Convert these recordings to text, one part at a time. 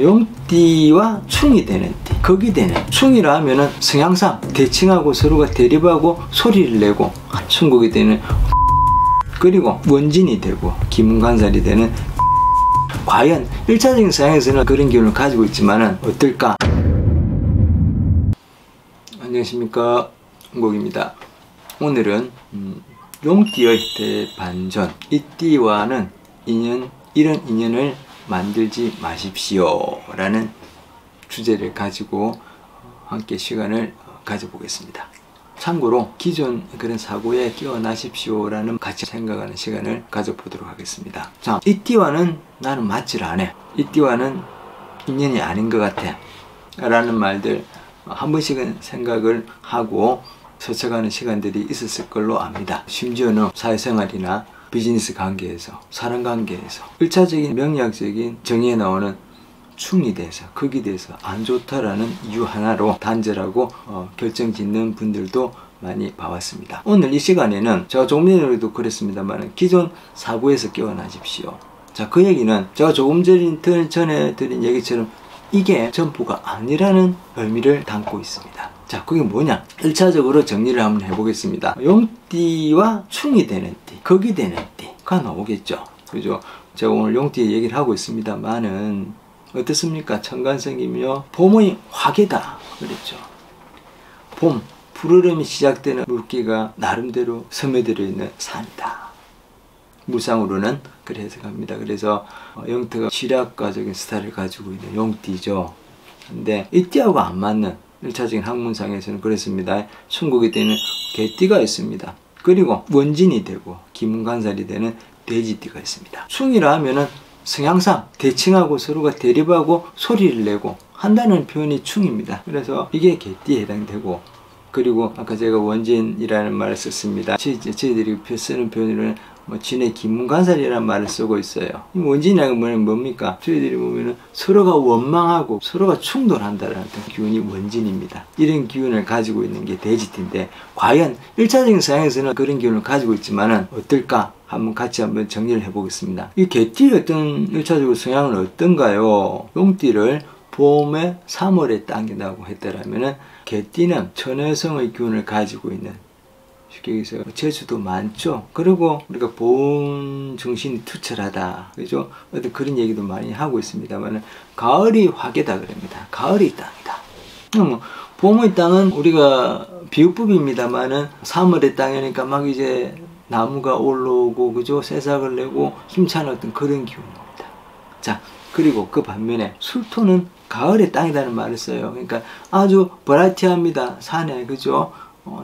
용띠와 충이 되는 띠, 극이 되는. 충이라 하면은 성향상 대칭하고 서로가 대립하고 소리를 내고 충극이 되는, 그리고 원진이 되고 기문관살이 되는. 과연 1차적인 성향에서는 그런 기운을 가지고 있지만은 어떨까? 안녕하십니까, 홍국입니다. 오늘은 용띠의 대반전, 이 띠와는 이런 인연을 만들지 마십시오 라는 주제를 가지고 함께 시간을 가져보겠습니다. 참고로 기존 그런 사고에 깨어나십시오 라는 같이 생각하는 시간을 가져보도록 하겠습니다. 자, 이 띠와는 나는 맞질 않아, 이 띠와는 인연이 아닌 것 같아 라는 말들 한 번씩은 생각을 하고 스쳐가는 시간들이 있었을 걸로 압니다. 심지어는 사회생활이나 비즈니스 관계에서, 사람 관계에서 1차적인 명리학적인 정의에 나오는 충이 돼서, 극이 돼서 안 좋다라는 이유 하나로 단절하고 결정짓는 분들도 많이 봐왔습니다. 오늘 이 시간에는 제가 조금 전에도 그랬습니다만 기존 사고에서 깨어나십시오. 자, 그 얘기는 제가 조금 전에 드린 얘기처럼 이게 전부가 아니라는 의미를 담고 있습니다. 자, 그게 뭐냐? 1차적으로 정리를 한번 해보겠습니다. 용띠와 충이 되는 띠, 극이 되는 띠가 나오겠죠. 그죠? 제가 오늘 용띠 얘기를 하고 있습니다만은 어떻습니까? 천간성이며 봄의 화계다 그랬죠. 봄, 푸르름이 시작되는 물기가 나름대로 스며들어 있는 산이다. 물상으로는 그래 해석합니다. 그래서 영태가 시략가적인 스타일을 가지고 있는 용띠죠. 근데 이 띠하고 안 맞는 1차적인 학문상에서는 그랬습니다. 충국이 되는 개띠가 있습니다. 그리고 원진이 되고 기문관살이 되는 돼지띠가 있습니다. 충이라 하면은 성향상 대칭하고 서로가 대립하고 소리를 내고 한다는 표현이 충입니다. 그래서 이게 개띠에 해당되고, 그리고 아까 제가 원진이라는 말을 썼습니다. 저희들이 쓰는 표현으로는 진의 기문관살이라는 말을 쓰고 있어요. 이 원진이라는 건 뭡니까? 저희들이 보면은 서로가 원망하고 서로가 충돌한다는 기운이 원진입니다. 이런 기운을 가지고 있는 게 돼지띠인데, 과연 1차적인 성향에서는 그런 기운을 가지고 있지만은 어떨까? 같이 한번 정리를 해보겠습니다. 이 개띠의 어떤 1차적인 성향은 어떤가요? 용띠를 봄에 3월에 당긴다고 했더라면은 개띠는 천여성의 기운을 가지고 있는, 쉽게 얘기해서 재주도 많죠. 그리고 우리가 봄 정신이 투철하다, 그죠? 어떤 그런 얘기도 많이 하고 있습니다만 가을이 화계다 그럽니다. 가을이 땅이다. 봄의 땅은 우리가 비유법입니다만은 3월의 땅이니까 막 이제 나무가 올라오고, 그죠? 새싹을 내고 힘찬 어떤 그런 기운입니다. 자, 그리고 그 반면에 술토는 가을의 땅이라는 말을 써요. 그러니까 아주 버라이티합니다. 산에, 그죠?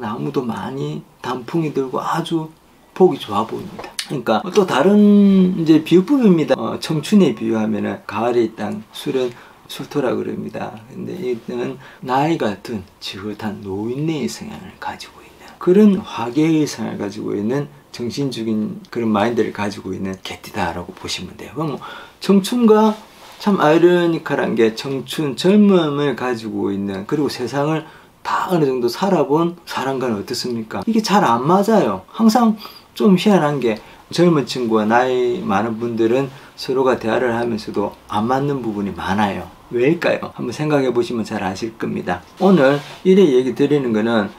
나무도 많이 단풍이 들고 아주 보기 좋아 보입니다. 그러니까 또 다른 이제 비유법입니다. 청춘에 비유하면은 가을의 땅, 술은 술토라 그럽니다. 근데 이때는 나이가 든 지긋한 노인네의 성향을 가지고 있는 그런 화계의 성향을 가지고 있는 정신적인 그런 마인드를 가지고 있는 개띠다라고 보시면 돼요. 그럼 청춘과 참 아이러니컬한 게 청춘, 젊음을 가지고 있는, 그리고 세상을 다 어느 정도 살아본 사람과는 어떻습니까? 이게 잘 안 맞아요. 항상 좀 희한한 게 젊은 친구와 나이 많은 분들은 서로가 대화를 하면서도 안 맞는 부분이 많아요. 왜일까요? 한번 생각해 보시면 잘 아실 겁니다. 오늘 이래 얘기 드리는 거는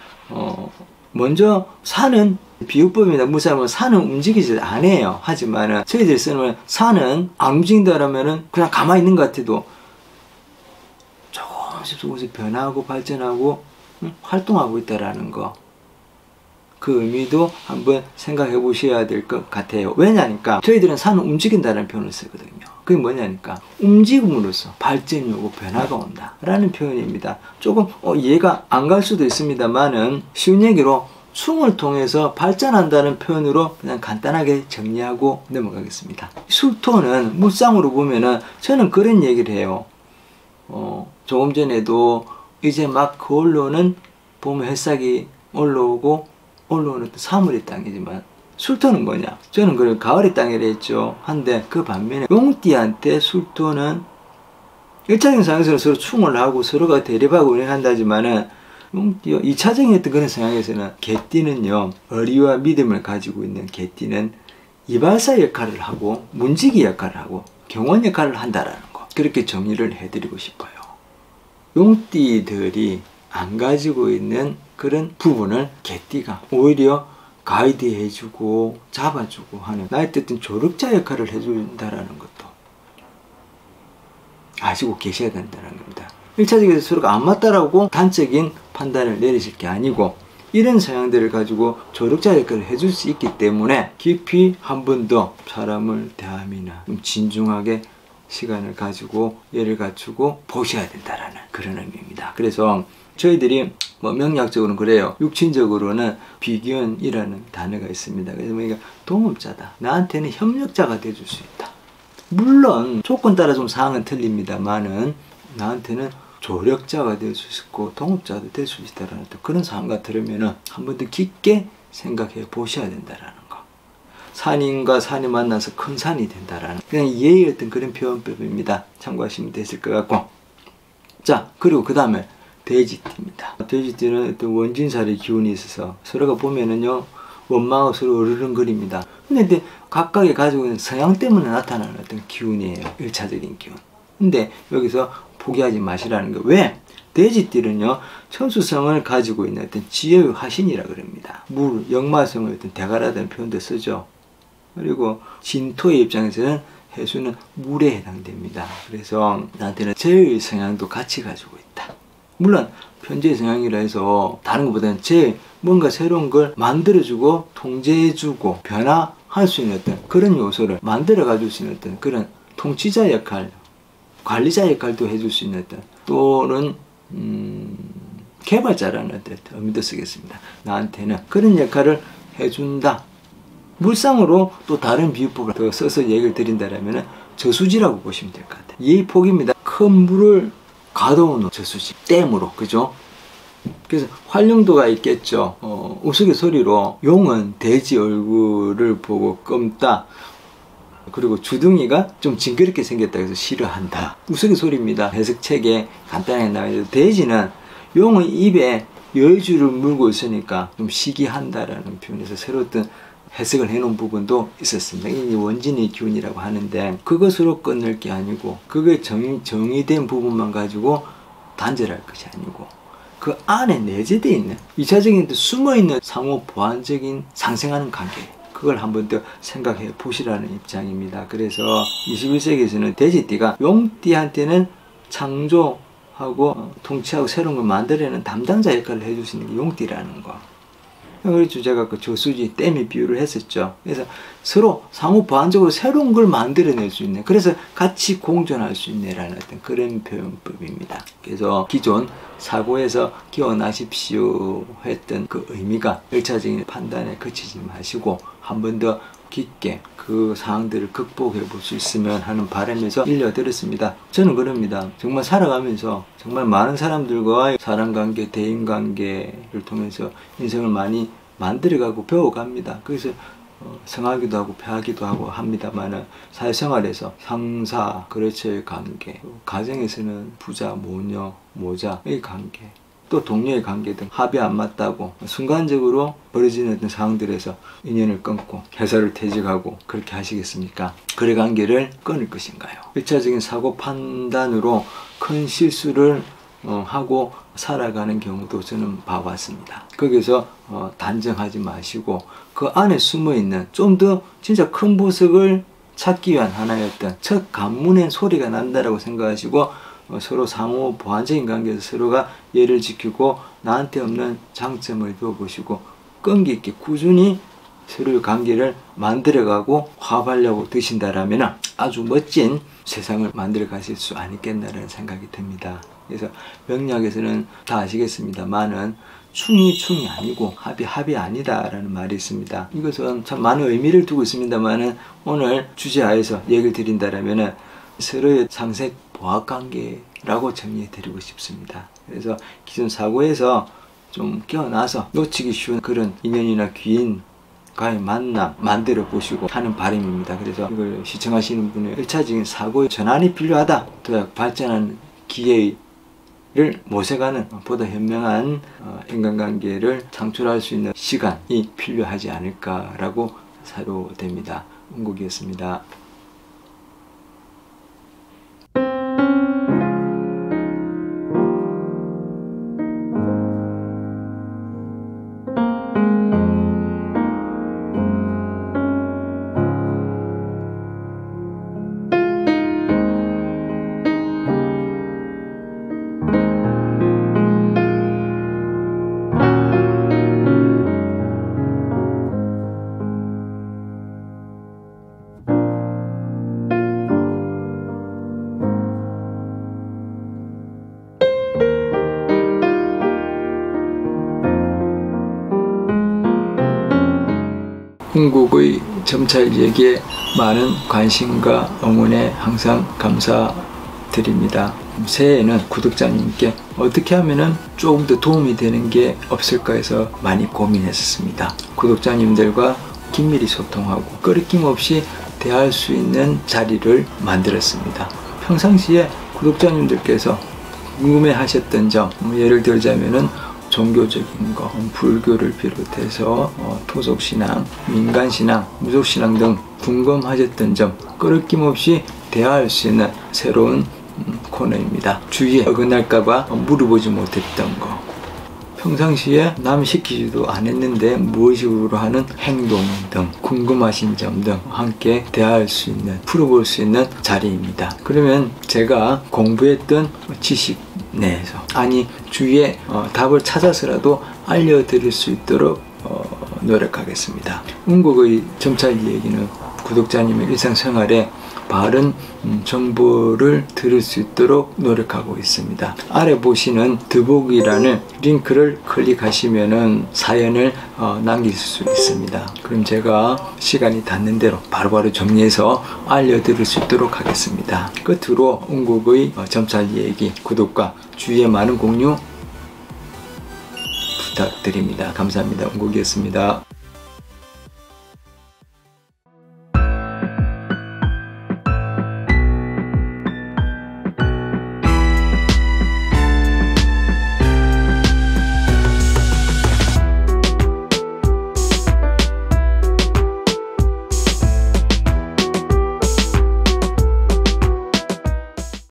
먼저 산은 비유법입니다. 무사하면 산은 움직이지 않아요. 하지만 저희들이 쓰는 산은 안 움직인다라면 그냥 가만히 있는 것 같아도 조금씩 변하고 발전하고 활동하고 있다라는 거, 그 의미도 한번 생각해 보셔야 될 것 같아요. 왜냐니까 저희들은 산은 움직인다는 표현을 쓰거든요. 그게 뭐냐니까 움직임으로써 발전이 오고 변화가 온다 라는 표현입니다. 조금 이해가 안 갈 수도 있습니다만은 쉬운 얘기로 충을 통해서 발전한다는 표현으로 그냥 간단하게 정리하고 넘어가겠습니다. 술토는 물상으로 보면은 저는 그런 얘기를 해요. 조금 전에도 이제 막 거울로는 봄에 햇살이 올라오고 올라오는 3월의 땅이지만 술토는 뭐냐? 저는 그걸 가을의 땅이라 했죠. 한데 그 반면에 용띠한테 술토는 1차적인 상황에서는 서로 충을 하고 서로가 대립하고 운행한다지만은 2차적인 어떤 그런 상황에서는 개띠는요, 의리와 믿음을 가지고 있는 개띠는 이발사 역할을 하고 문지기 역할을 하고 경원 역할을 한다라는 거. 그렇게 정리를 해드리고 싶어요. 용띠들이 안 가지고 있는 그런 부분을 개띠가 오히려 가이드해주고 잡아주고 하는, 나의 뜻은 조력자 역할을 해준다라는 것도 아시고 계셔야 된다는 겁니다. 1차적으로 서로가 안 맞다라고 단적인 판단을 내리실 게 아니고, 이런 성향들을 가지고 조력자 역할을 해줄 수 있기 때문에 깊이 한 번 더 사람을 대함이나 좀 진중하게 시간을 가지고 예를 갖추고 보셔야 된다라는 그런 의미입니다. 그래서 저희들이 뭐 명리학적으로는 그래요. 육친적으로는 비견이라는 단어가 있습니다. 그래서 우리가 동업자다, 나한테는 협력자가 돼줄 수 있다. 물론 조건 따라 좀 상황은 틀립니다만은 나한테는 조력자가 될 수 있고 동업자도 될 수 있다라는 그런 상황과 들으면은 한 번 더 깊게 생각해 보셔야 된다라는 거. 산인과 산이 만나서 큰 산이 된다라는 그냥 예의 어떤 그런 표현법입니다. 참고하시면 되실 것 같고. 자, 그리고 그 다음에 돼지띠입니다. 돼지띠는 어떤 원진살의 기운이 있어서 서로가 보면은요 원망하고 서로 으르렁거립니다. 근데 각각이 가지고 있는 성향 때문에 나타나는 어떤 기운이에요. 1차적인 기운. 근데 여기서 포기하지 마시라는 거. 왜? 돼지띠는요 천수성을 가지고 있는 어떤 지혜의 화신이라 그럽니다. 물, 역마성의 어떤 대가라는 표현도 쓰죠. 그리고 진토의 입장에서는 해수는 물에 해당됩니다. 그래서 나한테는 재의 성향도 같이 가지고 있다. 물론 편재의 성향이라 해서 다른 것보다는 뭔가 새로운 걸 만들어주고 통제해주고 변화할 수 있는 어떤 그런 요소를 만들어 가줄 수 있는 어떤 그런 통치자 역할, 관리자 역할도 해줄 수 있는 어떤, 또는 개발자라는 어떤 의미도 쓰겠습니다. 나한테는 그런 역할을 해준다. 물상으로 또 다른 비유법을 더 써서 얘기를 드린다면 저수지라고 보시면 될 것 같아요. 이 폭입니다. 큰 물을 가둬놓은 저수지, 댐으로, 그죠? 그래서 활용도가 있겠죠. 우스갯소리로 용은 돼지 얼굴을 보고 껌다. 그리고 주둥이가 좀 징그럽게 생겼다 해서 싫어한다. 우스갯소리입니다. 해석책에 간단하게 나와있는데, 돼지는 용의 입에 여주를 물고 있으니까 좀 시기한다라는 표현에서 새로 어떤 해석을 해놓은 부분도 있었습니다. 이게 원진의 기운이라고 하는데, 그것으로 끝낼 게 아니고 그게 정의된 부분만 가지고 단절할 것이 아니고 그 안에 내재되어 있는 2차적인 숨어있는 상호 보완적인 상생하는 관계, 그걸 한번 더 생각해 보시라는 입장입니다. 그래서 21세기에서는 돼지띠가 용띠한테는 창조하고 통치하고 새로운 걸 만들어내는 담당자 역할을 해줄 수 있는 게 용띠라는 거. 그래서 제가 그 저수지, 댐에 비유를 했었죠. 그래서 서로 상호 보완적으로 새로운 걸 만들어낼 수 있네. 그래서 같이 공존할 수 있네라는 어떤 그런 표현법입니다. 그래서 기존 사고에서 기원하십시오 했던 그 의미가 1차적인 판단에 그치지 마시고 한 번 더 깊게 그 상황들을 극복해 볼 수 있으면 하는 바람에서 일려드렸습니다. 저는 그럽니다. 정말 살아가면서 정말 많은 사람들과의 사람관계, 대인관계를 통해서 인생을 많이 만들어가고 배워갑니다. 그래서 성하기도 하고 패하기도 하고 합니다만, 사회생활에서 상사, 거래처의 관계, 가정에서는 부자, 모녀, 모자의 관계, 또 동료의 관계 등 합이 안 맞다고 순간적으로 벌어지는 어떤 상황들에서 인연을 끊고 회사를 퇴직하고 그렇게 하시겠습니까? 거래 관계를 끊을 것인가요? 1차적인 사고 판단으로 큰 실수를 하고 살아가는 경우도 저는 봐왔습니다. 거기서 단정하지 마시고 그 안에 숨어있는 좀 더 진짜 큰 보석을 찾기 위한 하나의 어떤 첫 관문엔 소리가 난다라고 생각하시고 서로 상호 보완적인 관계에서 서로가 예를 지키고 나한테 없는 장점을 배워보시고 끈기 있게 꾸준히 서로의 관계를 만들어가고 화합하려고 드신다라면 아주 멋진 세상을 만들어 가실 수 아니겠나라는 생각이 듭니다. 그래서 명리학에서는 다 아시겠습니다만은 충이 아니고 합이 아니다라는 말이 있습니다. 이것은 참 많은 의미를 두고 있습니다만은 오늘 주제하에서 얘기를 드린다라면은 서로의 상색 보합관계라고 정리해 드리고 싶습니다. 그래서 기존 사고에서 좀 깨어나서 놓치기 쉬운 그런 인연이나 귀인과의 만남 만들어 보시고 하는 바람입니다. 그래서 이걸 시청하시는 분의 1차적인 사고의 전환이 필요하다, 더 발전하는 기회를 모색하는 보다 현명한 인간관계를 창출할 수 있는 시간이 필요하지 않을까라고 사료됩니다. 은국이었습니다. 운국의 점찰 얘기에 많은 관심과 응원에 항상 감사드립니다. 새해에는 구독자님께 어떻게 하면 조금 더 도움이 되는 게 없을까 해서 많이 고민했었습니다. 구독자님들과 긴밀히 소통하고 끊김 없이 대할 수 있는 자리를 만들었습니다. 평상시에 구독자님들께서 궁금해 하셨던 점, 예를 들자면은 종교적인 거, 불교를 비롯해서 토속신앙, 민간신앙, 무속신앙 등 궁금하셨던 점 끊김없이 대화할 수 있는 새로운 코너입니다. 주위에 어긋날까봐 물어보지 못했던 거, 평상시에 남 시키지도 않았는데 무의식으로 하는 행동 등 궁금하신 점 등 함께 대화할 수 있는, 풀어볼 수 있는 자리입니다. 그러면 제가 공부했던 지식 내에서, 아니 주위에 답을 찾아서라도 알려드릴 수 있도록 노력하겠습니다. 운국의 점찰 얘기는 구독자님의 일상생활에 바른 정보를 들을 수 있도록 노력하고 있습니다. 아래 보시는 더보기란을 링크를 클릭하시면은 사연을 남길 수 있습니다. 그럼 제가 시간이 닿는 대로 바로바로 정리해서 알려드릴 수 있도록 하겠습니다. 끝으로 운국의 점찰 얘기 구독과 주위에 많은 공유 부탁드립니다. 감사합니다. 운국이었습니다.